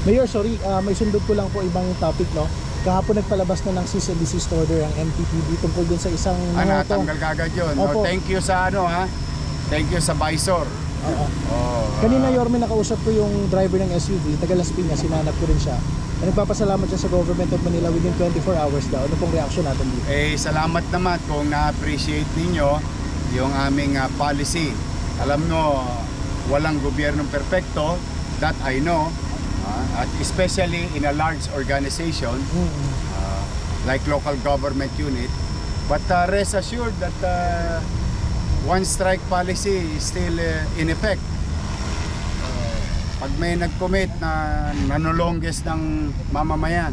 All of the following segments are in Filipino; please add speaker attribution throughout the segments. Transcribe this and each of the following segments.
Speaker 1: Mayor, sorry, may sundot ko lang po ibang topic, no? Kahapon nagpalabas na ng cease and desist order ang MTPB tungkol din sa isang moto.
Speaker 2: Natanggal kagad yun.
Speaker 1: Opo.
Speaker 2: No, thank you sa thank you sa Visor.
Speaker 1: Oo. Kanina, Yorme, nakausap ko yung driver ng SUV, taga Las Piñas, sinanap ko rin siya. Nagpapasalamat siya sa Government of Manila within 24 hours daw. Ano pong reaction natin dito?
Speaker 2: Salamat naman kung na-appreciate ninyo yung aming policy. Alam nyo, walang gobyernong perfecto, that I know. At especially in a large organization like local government unit, but rest assured that one strike policy is still in effect. Pag may nag-commit na nanulongges ng mamamayan,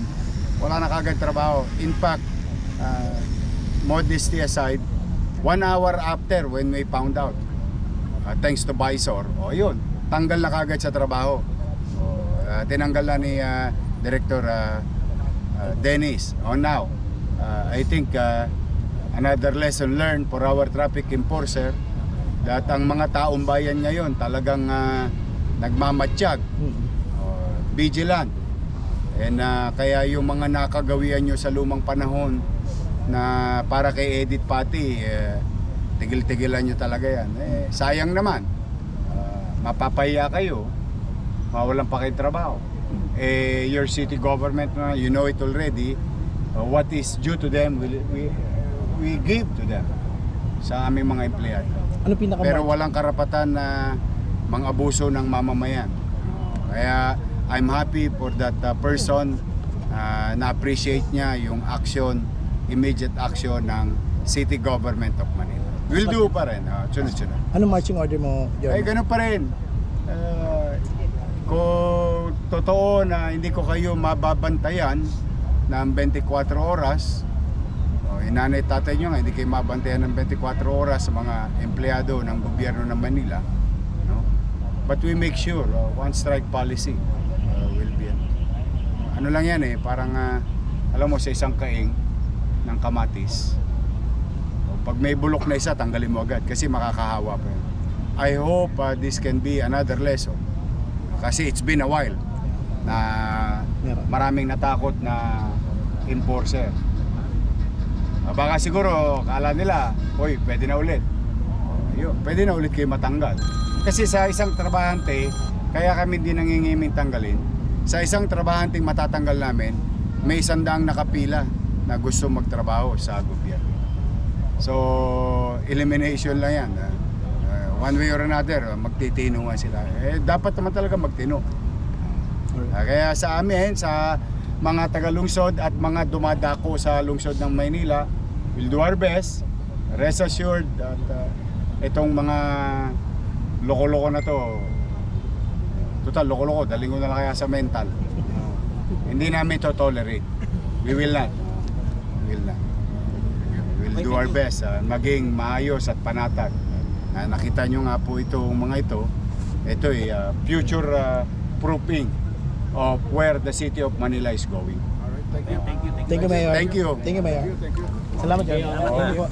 Speaker 2: wala na kagad trabaho. In fact, modesty aside, 1 hour after when we found out, thanks to Visor, yun, tanggal na kagad sa trabaho. Tinanggal na ni Director Dennis. Now, I think another lesson learned for our traffic enforcer that ang mga taong bayan ngayon talagang nagmamatsyag, vigilant. And kaya yung mga nakagawian nyo sa lumang panahon na para kay Edith Pati, tigil-tigilan nyo talaga yan. Sayang naman, mapapahiya kayo, mawalan pa kayo trabaho. Your city government, you know it already, what is due to them, we give to them sa aming mga empleyado.
Speaker 1: Ano
Speaker 2: Pero walang karapatan na mang-abuso ng mamamayan. Kaya I'm happy for that person, na-appreciate niya yung action, immediate action ng city government of Manila. We'll do pa rin, sunod-sunod.
Speaker 1: Ano marching order mo, Yorme?
Speaker 2: Ganun pa rin. Kung totoo na hindi ko kayo mababantayan ng 24 oras, inanay tatay nyo nga, hindi kayo mabantayan ng 24 oras sa mga empleyado ng gobyerno ng Manila, no? But we make sure one strike policy will be ano lang yan parang alam mo sa isang kaing ng kamatis, pag may bulok na isa, tanggalin mo agad kasi makakahawa pa yun. I hope this can be another lesson. Kasi it's been a while na maraming natakot na enforcer. Baka siguro kala nila, hoy, pwede na ulit. Pwede na ulit kayo matanggal. Kasi sa isang trabahante, kaya kami din nangingiming tanggalin. Sa isang trabahanteng matatanggal namin, may 100 nakapila na gusto magtrabaho sa gobyerno. So, elimination lang yan. One way or another, magtitinungan sila. Dapat naman talaga magtino. Kaya sa amin, sa mga taga-lungsod at mga dumadako sa lungsod ng Maynila, we'll do our best. Rest assured that itong mga loko-loko na to, total loko-loko, daling ko na lang kaya sa mental. Hindi namin to tolerate. We will not. We will not. We'll do our best, maging maayos at panatag. Nakita nyo nga po itong mga ito future proofing of where the city of Manila is going.
Speaker 1: Thank you, Mayor.
Speaker 2: Thank you.
Speaker 1: Thank you, Mayor. Salamat, Yorme.